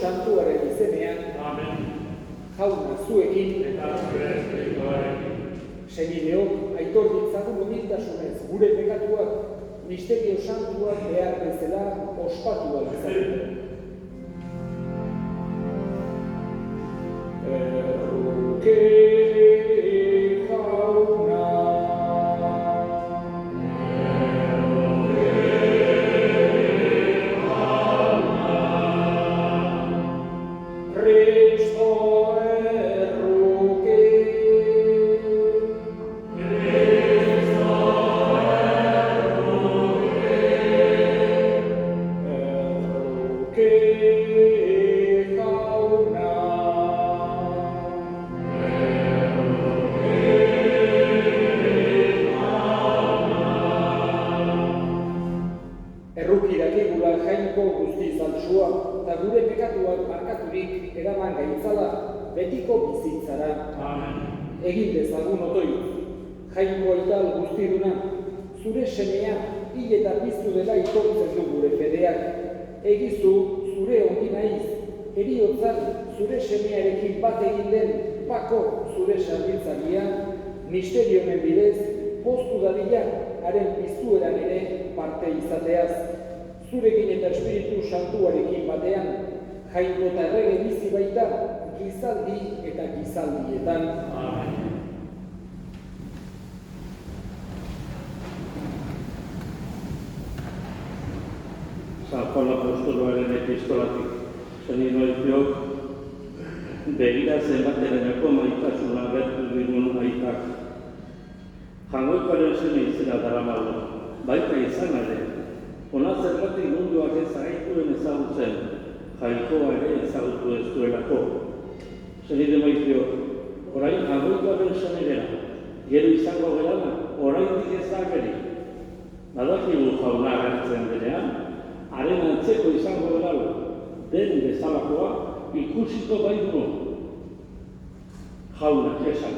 Santuaren izenean, jauna zuekin, senideok aitor ditzagun humiltasunez gure pekatuak misterio santuak behar bezala ospatu ahal izateko. Erroke jauna, Cristo erroke, Errukidakegula jainko guztiz altsua, eta gure pekatuak markaturik eraman gaitzala betiko bizitzara. Egin dezagun otoitz, jainko aital guztiduna, zure semea hil eta piztu dela itortzen du gure fedeak. Egizu zure ongi naiz, heriotzan zure semearekin bat egin den bako zure sarbitzaria, misterioen bidez, poztu dadila haren piztueran ere parte izateaz. Zurekin eta Espiritu Santuarekin batean, jainko eta errege bizi baita, gizaldi eta gizaldietan. San Juan Apostoloaren epistolatik, senideok, begira zenbatereneko maitasuna agertu digun aitak. Jangoikoaren seme izena daramagu, baita izan ere, ona zergatik munduak ez gaituen ezagutzen, jainkoa ere ezagutu ez duelako. Senide maizio, orain jangoikoaren seme gera, gero izango gerana, oraindik ez ageri. Badakigu jauna agertzen denean, haren antzeko izango gerala, den bezalakoa ikusiko bai dugu. Jauna, esan.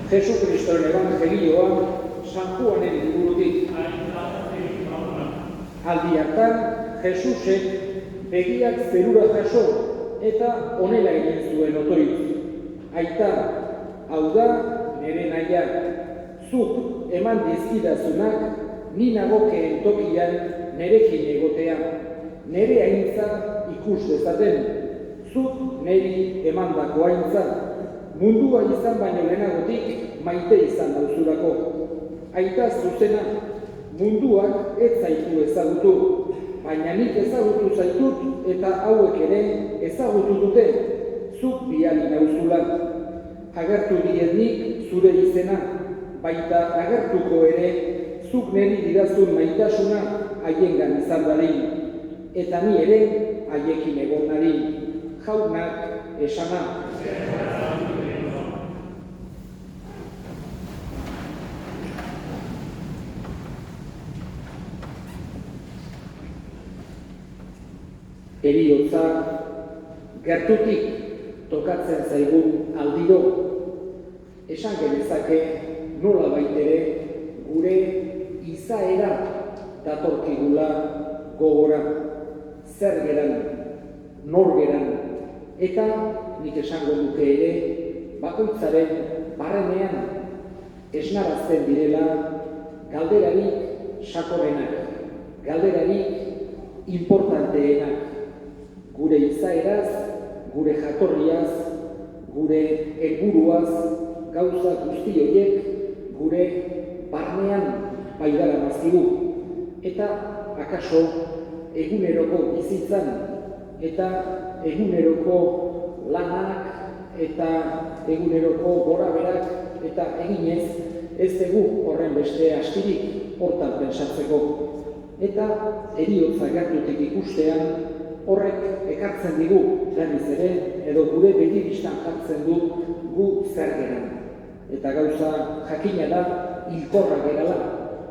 Jesukristoren evangelioa San Juanen liburutik. Aldi hartan, Jesusek begiak zerura jaso eta honela egin zuen otoitz. Aita, hau da nere naia, zuk eman dizkidazunak ni nagokeen tokian nerekin egotea, nere aintza ikus dezaten, zuk neri emandako aintza. Mundua izan baino lehenagotik maite izan dauzulako. Aita zuzena, munduak ez zaitu ezagutu, baina nik ezagutu zaitut eta hauek ere ezagutu dute, zuk bidali nauzula. Agertu diet nik zure izena, baita agertuko ere zuk neri didazun maitasuna haiengan izan dadin, eta ni ere haiekin egon nadin. Jaunak esana. Heriotza gertutik tokatzen zaigun aldiro, esan genezake nola baitere gure izaera datorkigula gogora, zer geran, nor geran, eta nik esango duke ere bakoitzaren barrenean esnarazten direla galderarik sakonenak, galderarik importanteenak, gure izaeraz, gure jatorriaz, gure helburuaz, gauza guzti horiek gure barnean baidara mazkigu. Eta akaso eguneroko bizitzan eta eguneroko lanak eta eguneroko goraberak eta eginez ez dugu horren beste astirik hortan pentsatzeko. Eta heriotza gertutik ikustean horrek ekartzen digu berriz ere edo gure begibistan jartzen du gu zer geran. Eta gauza jakina da hilkorra gerala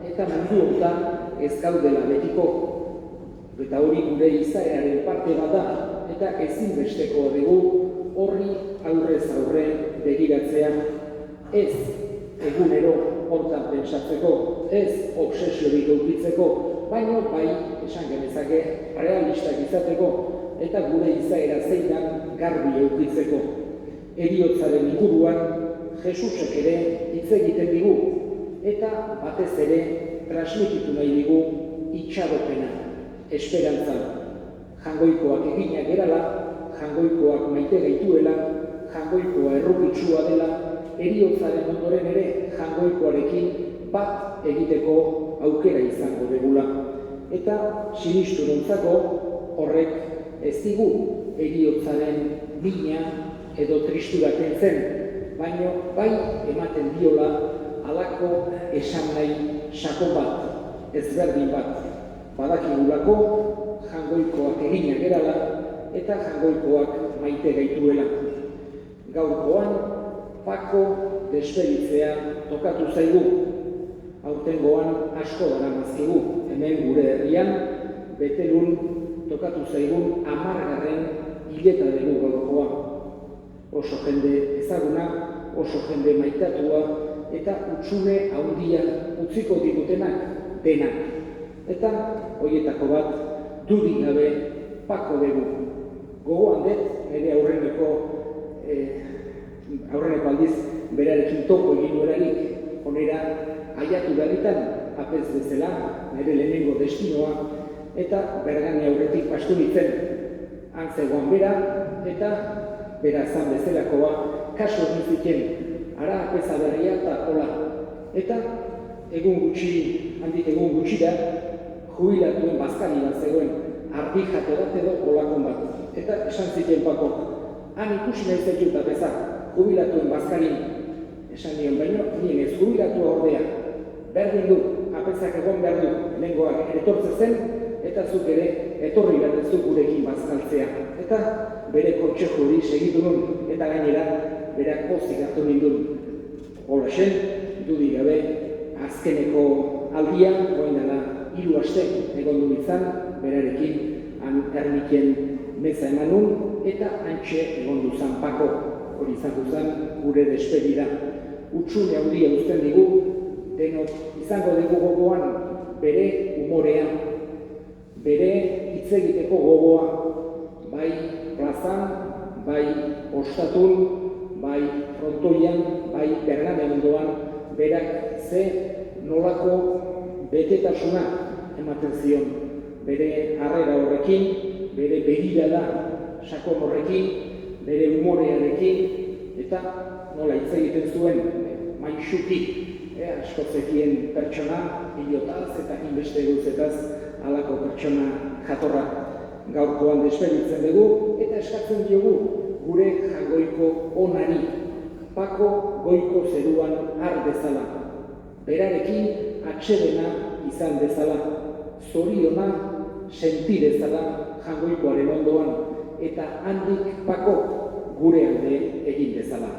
eta mundu honetan ez gaudela betiko. Eta hori gure izaeraren parte bat da eta ezinbesteko dugu horri aurrez aurre begiratzea, ez egunero hortan pentsatzeko, ez obsesiorik edukitzeko, baina bai esan genezake realistak izateko eta gure izaera zeinan garbi edukitzeko. Heriotzaren inguruan Jesusek ere hitz egiten digu eta batez ere transmititu nahi digu itxaropena, esperantza. Jangoikoak eginak gerala, jangoikoak maite gaituela, jangoikoa errukitsua dela, heriotzaren ondoren ere jangoikoarekin bat egiteko aukera izango degula. Eta sinistunontzako horrek ez digu heriotzaren mina edo tristura kentzen, baina bai ematen diola halako esan nahi sakon bat, ezberdin bat. Badakigulako jangoikoak eginak gerala eta jangoikoak maite gaituela. Gaurkoan Pako despeditzea tokatu zaigu. Aurtengoan asko daramazkigu, hemen gure herrian betelun tokatu zaigun 10. hileta dugu gaurkoa. Oso jende ezaguna, oso jende maitatua eta hutsune handia utziko digutenak denak. Eta horietako bat dudik gabe Pako dugu. Gogoan dut, nire aurreneko aldiz berarekin topo egin duelarik onera aiatu berritan apez bezala, nire lehenengo destinoa, eta Bergane aurretik pasturitzen antzegoan bera, eta bera zan bezalakoa kaso egin ziten, ara apeza berria eta hola. Eta handik egun gutxira, jubilatuen bazkari bat zegoen, ardi jate bat edo olakon bat. Eta esan ziten Pakok, han ikusi nahi zaitu eta beza, jubilatuen bazkarin. Esan nion, baino, nien ez jubilatua ordea. Berdin du, apezak egon behar du, lehengoak etortze zen, eta zuk ere etorri behar duzu gurekin bazkaltzea. Eta bere kotxe juri segitu nun, eta gainera berak pozik hartu nindun. Hola sen, dudik gabe, azkeneko aldia, goain dela 3 aste egon du izan, berarekin ermikien meza eman nun, eta hantxe egon duzan Pako, hori izan duzan gure despedida. Hutsune handia uzten digu, denok izango dugu gogoan bere umorea, bere hitz egiteko gogoa, bai plazan, bai ostatun, bai frontoian, bai Bergane ondoan, berak ze nolako betetasuna ematen zion, bere harrera horrekin, bere begirada sakon horrekin, bere umorearekin, eta nola hitz egiten zuen maixuki, askotzekien pertsona, pilotaz eta inbeste guzetaz halako pertsona jatorra. Gaurkoan despeditzen dugu eta eskatzen diogu gure jangoiko onari, Pako goiko zeruan har dezala. Berarekin atsedena izan dezala, zoriona senti dezala jangoikoaren ondoan, eta handik Pako gure alde egin dezala.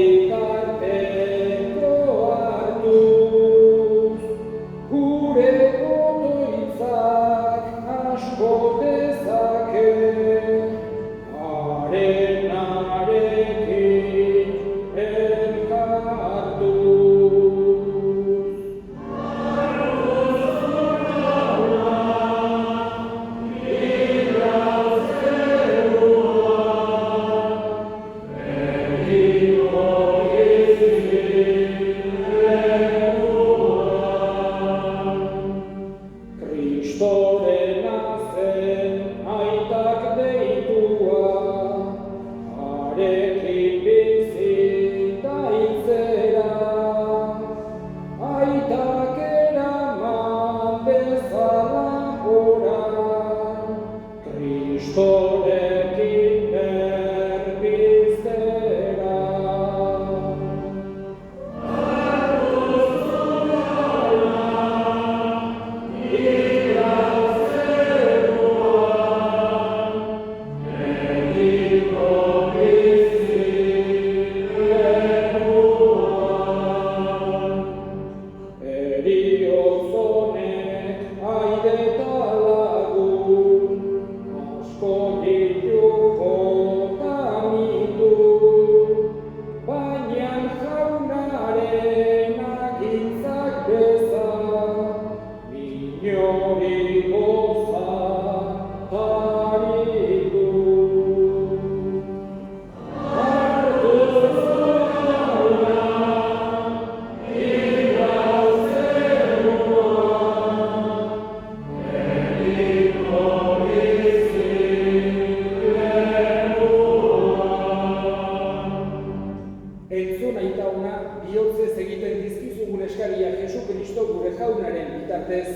bitarteko hartuz, gure otoitzak asko dezake, harenarekin elkartuz. Kristolena zen aitak deitua, harekin bizi da hiltzera, aitak eraman bezala gora, Kristorekin berbiztera. Eriozonek aire eta lagun, asko dituko tamitu, baina jaunaren agintzak beza, inori goza taritu. Entzun aitauna, bihotzez egiten dizkizugun eskaria Jesu Kristo gure jaunaren bitartez.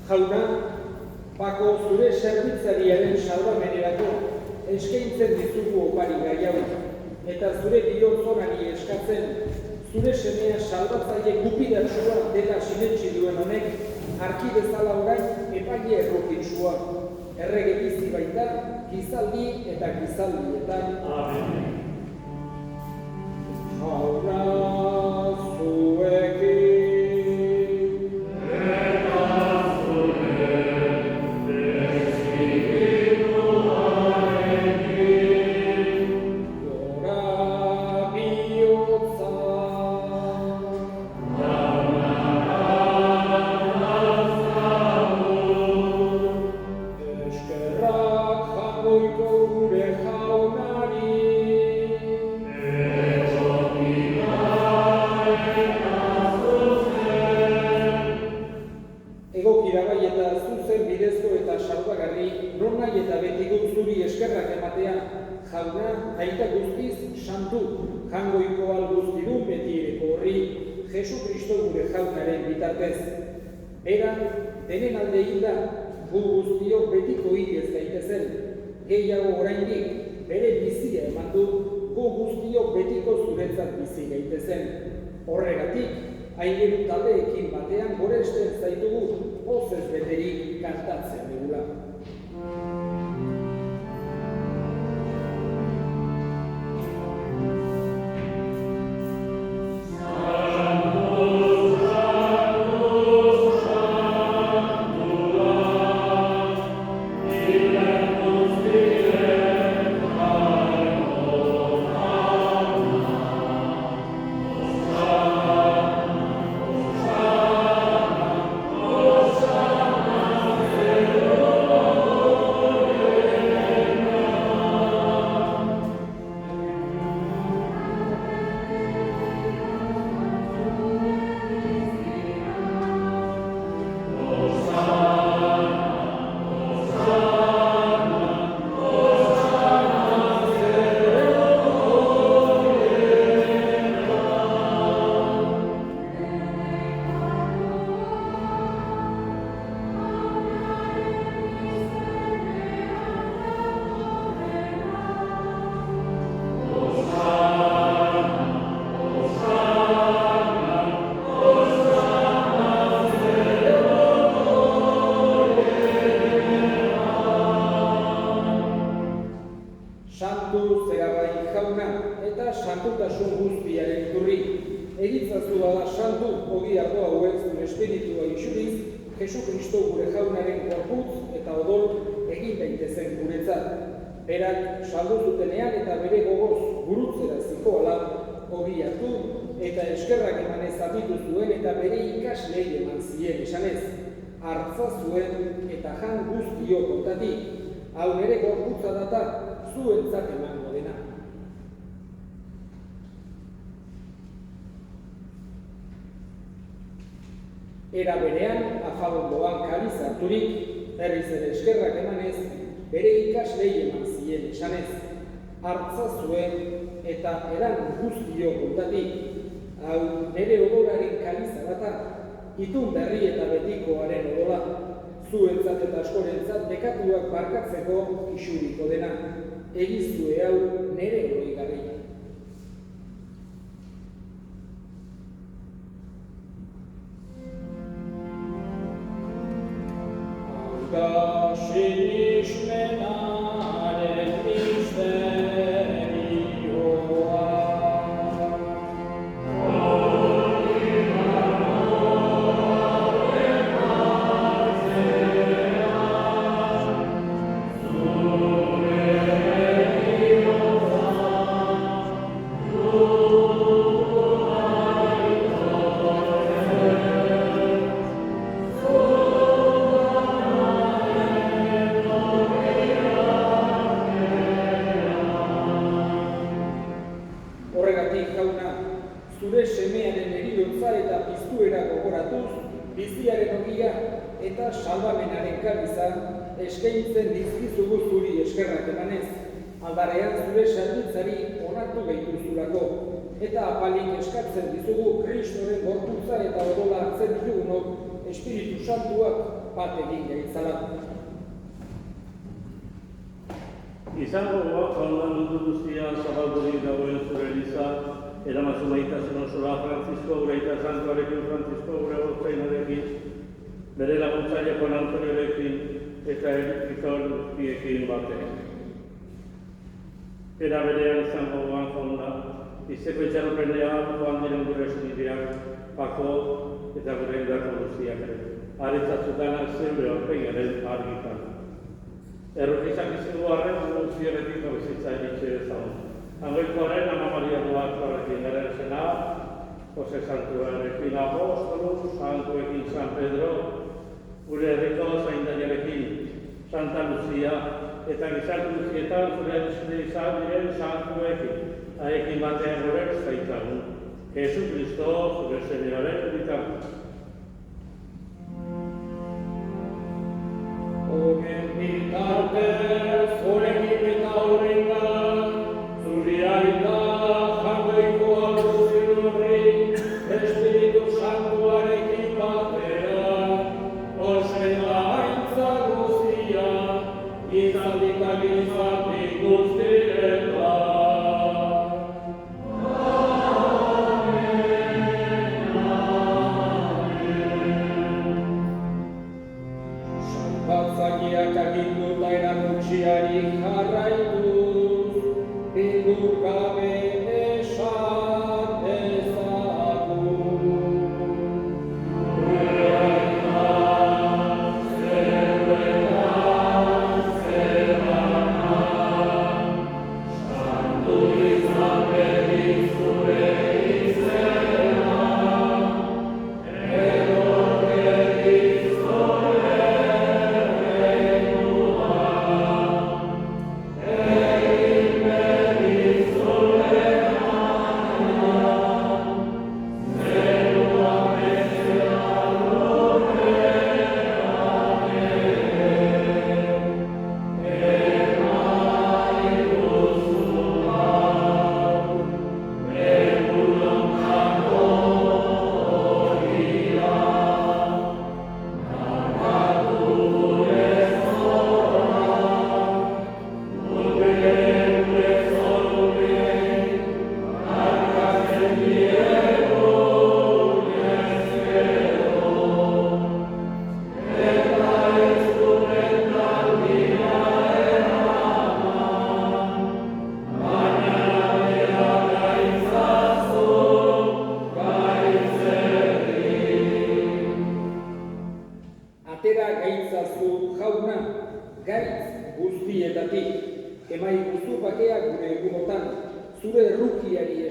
Jauna, bako zure zerbitzariaren salbamenerako eskaintzen dizugu opari gai hau, eta zure bihotz-onari eskatzen, zure semea salbatzaile gupidatsua dela sinetsi duen honek, arki bezala orain epaile errokinsua, errege bizi baita, gizaldi eta gizaldietan. Amen. Jauna, zuekin. Gora bihotza santu, jangoiko guztidun betireko horri, Jesu Kristo gure jaunaren bitartez. Beran, denen alde hilda, gu guztiok betiko hilez gaitezen, gehiago oraindik bere bizia eman du, gu guztiok betiko zuretzat bizi gaitezen. Horregatik, aingeru taldeekin batean goresten zaitugu, pozez beterik kantatzen dugula. Santu zerabai jauna eta santutasun guztiaren iturri. Egitzazu da santu ogiako hauek zure espiritua isuriz, Jesu Kristo gure jaunaren gorputz eta odol egin daitezen guretzat. Berak saldu zutenean eta bere gogoz gurutzera zikoala ogiatu eta eskerrak emanez abitu zuen eta bere ikaslei eman zien esanez. Hartza zuen eta jan guztio kontatik. Hau nere gorputza data, zuentzat emango dena. Era berean, afabondoan kaliz harturik, berriz ere eskerrak emanez, bere ikaslei eman zien esanez. Hartza zuen eta eran guztio kontatik. Hau nere odolaren kaliza data, itun berri eta betikoaren odola. Zuentzat eta askorentzat bekatuak barkatzeko isuriko dena. Egizue hau nere oroigarri. Hau da sinismenaren misterioa. Zure semearen heriotza eta piztuera gogoratuz, biziaren ogia eta salbamenaren kaliza eskaintzen dizkizugu zuri eskerrak emanez, aldarean zure zerbitzari onartu gaituzulako, eta apalik eskatzen dizugu Kristoren gorputza eta odola hartzen ditugunok Espiritu Santuak bat egin gaitzala. Izango goak handan mundu guztia zabaldurik dagoen zure eliza, eramazu maitasun osoa Francisco gure eta Santuarekin Francisco gure gotzainarekin, bere laguntzaile Juan Antoniorekin eta Elikizor guztiekin batean. Era berean izango goan jonda, izeko itxaropenean joan diren gure esnideak, Pako eta gure indako guztiak ere. Aretzatzutan zeure aurpegaren argitan. Errokizak izango arren guztieretik bizitza eritxe ezagun. Angoikoaren Ama Maria Duartzarekin eresena, Jose Santuarekin Apostolu, Santuekin San Pedro, gure herriko zaindariarekin, Santa Lucia, eta gizarte guztietan zure izan diren santuekin, haiekin batean gure zaitzagun. Jesu Kristo, zure semearen bitartez. Honen bitartez, horekin eta horrengan, zuri aita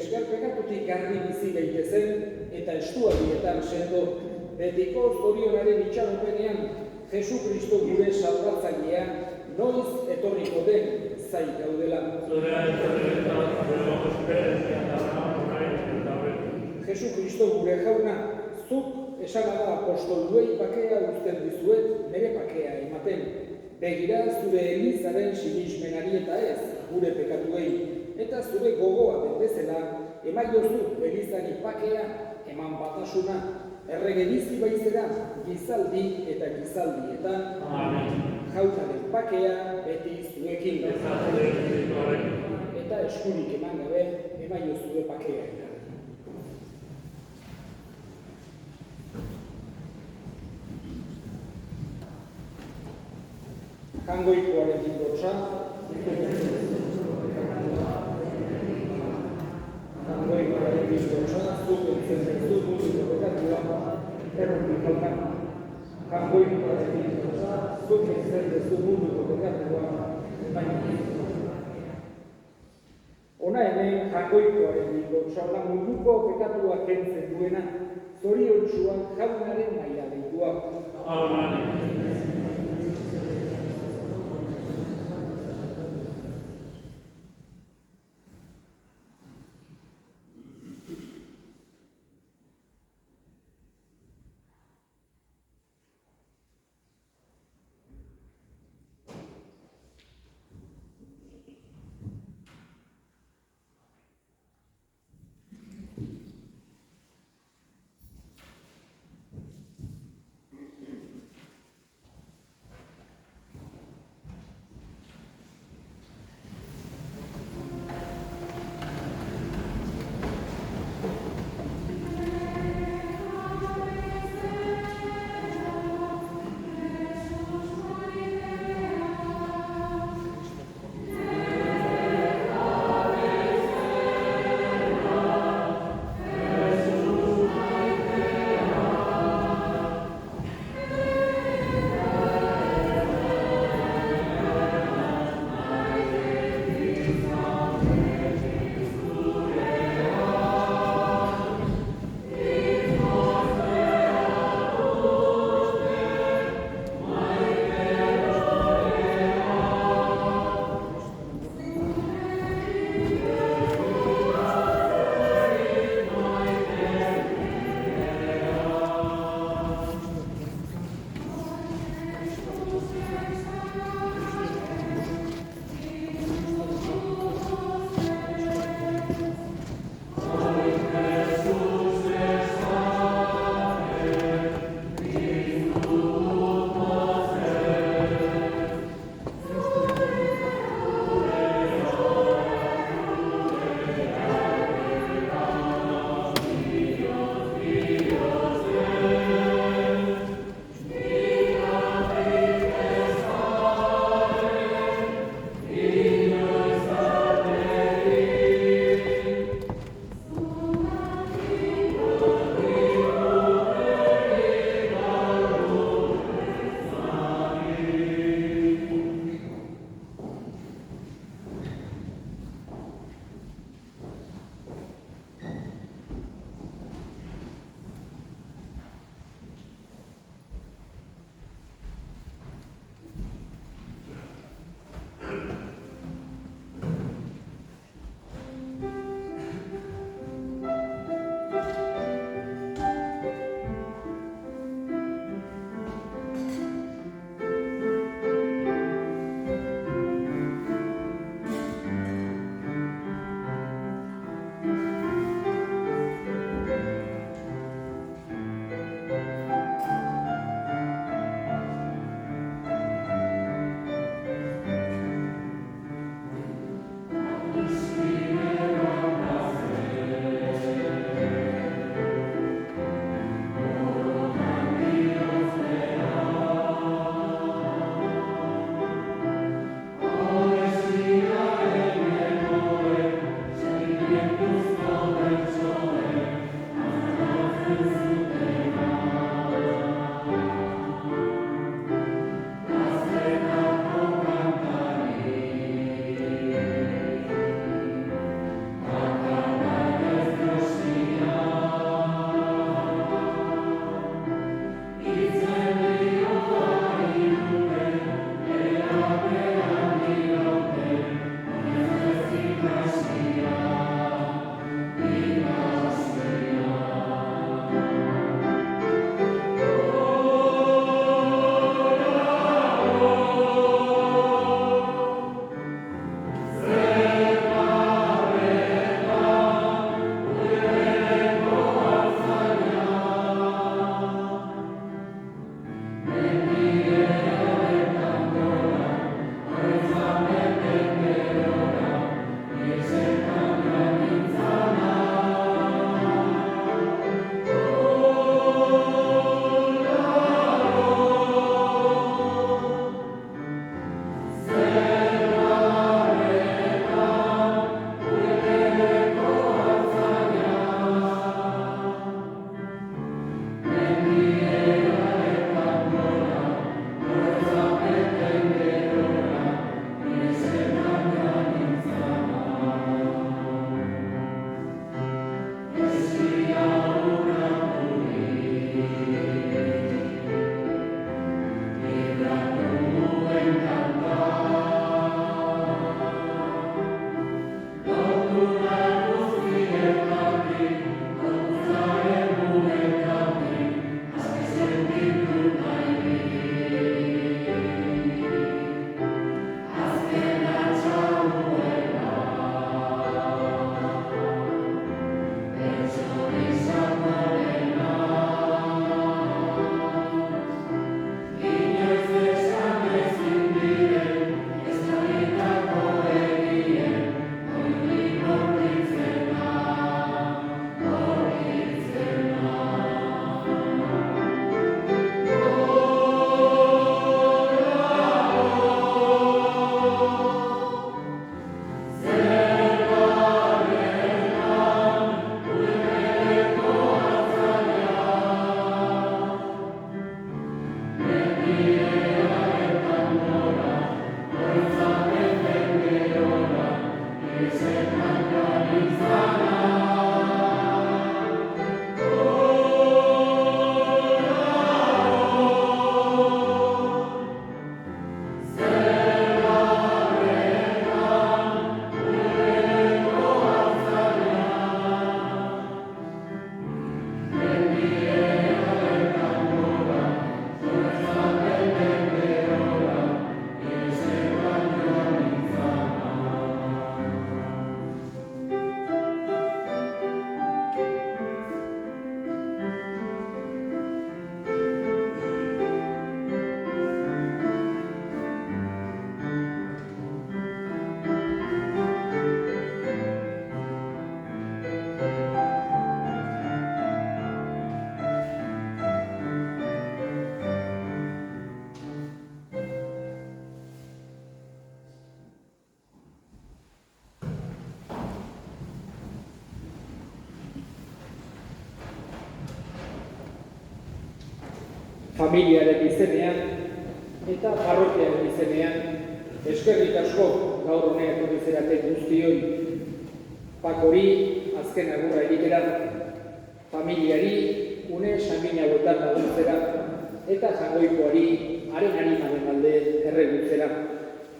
esker pekatutik garbi bizi daitezen eta estualdietan sendo betiko zorionaren itxaropenean Jesu Kristo gure salbatzailea noiz etorriko den zai gaudela. Jesu Kristo gure jauna, zuk esanaga apostoluei bakea uzten dizuet, nire bakea ematen. Begira zure elizaren sinismenari eta ez, gure pekatuei, eta zure gogoa den bezala, emaiozu elizari bakea, eman batasuna, errege bizi baizera, gizaldi eta gizaldietan, jaunaren bakea beti zuekin. Eta eskurik eman gabe, emaiozu bakea. Jangoikoaren bildotsa, jangoikoaren bildotsa, zuk entzen dut munduko pekatua, errotik alkan. Jangoikoaren bildotsa, zuk entzen dut munduko pekatua, baina. Ona hemen jangoikoaren bildotsa, munduko pekatua kentzen duena, zoriontsuan jaunaren maila deitua. Amen. familiaren izenean eta parrokiaren izenean, eskerrik asko gaur honea etorri zarete guztioi. Pakori azken agurra egitera, familiari une sanguin hauetan laguntzera eta Jangoikoari haren animaren alde erregutzera.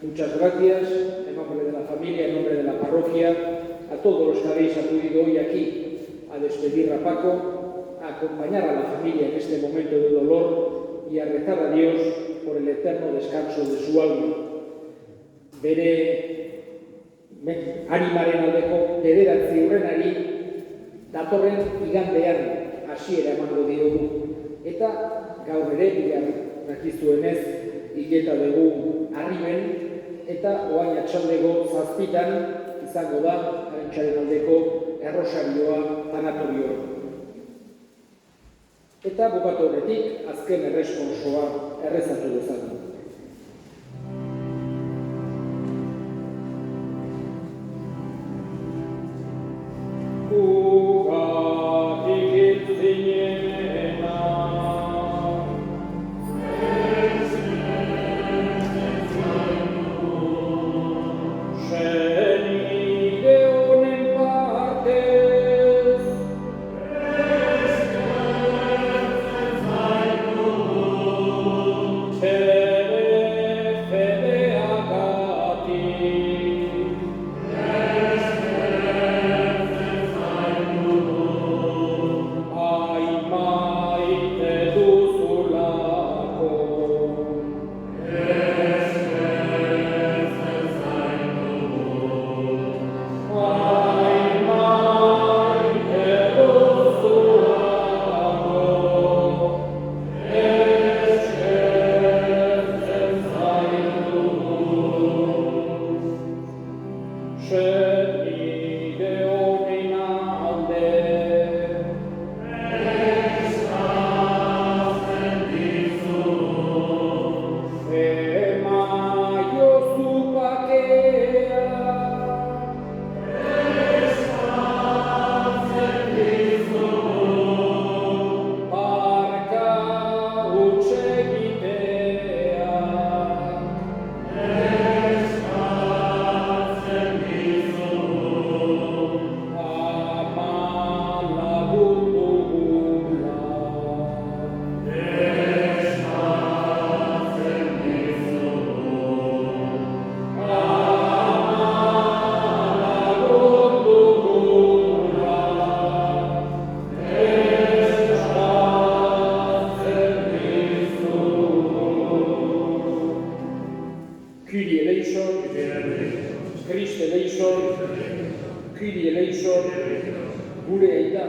Muchas gracias, en nombre de la familia, en nombre de la parroquia, a todos los que habéis acudido hoy aquí a despedir a Paco, a acompañar a la familia en este momento de dolor y a rezar a Dios por el eterno descanso de su alma. Bere animaren aldeko bederatzi urrenari datorren igandean hasiera emango diogu. Eta gaur ere bihar dakizuenez hileta dugu Arriben eta orain atxaldeko 7:00 izango da Arentsaren aldeko errosarioa tanatorioa. Eta bukatu horretik azken erresponsoa errezatu dezagun. Gure aita.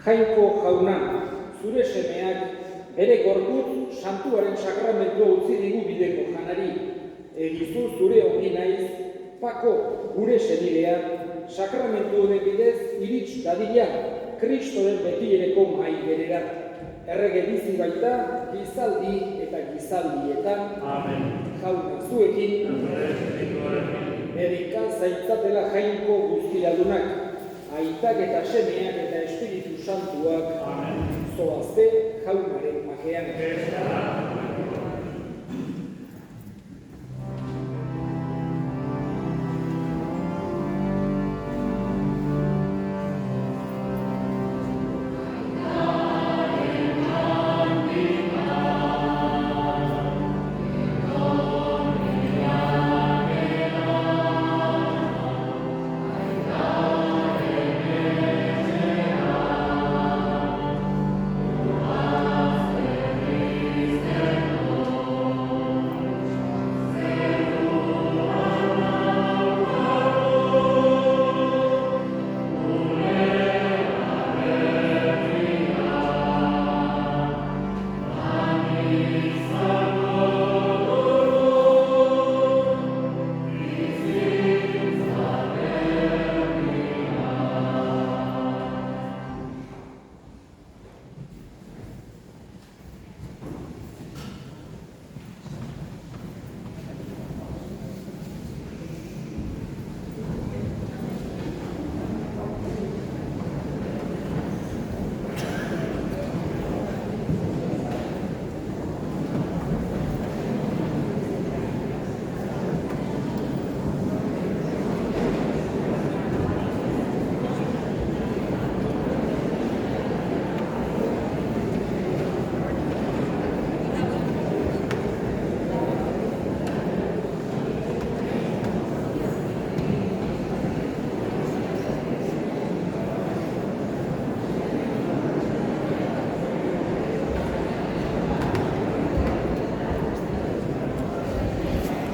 Jainko jauna, zure semeak bere gorputz santuaren sakramentua utzi digu bideko janari. Egizu zure ongi naiz, Pako gure senidea, sakramentu honen bidez irits dadila Kristoren betiereko mahai berera. Errege bizi baita, gizaldi eta gizaldietan. Amen. Jauna zuekin, erika zaitzatela jainko guztiadunak. Aitak eta semeak eta Espiritu Santuak zoazte jaunaren makean.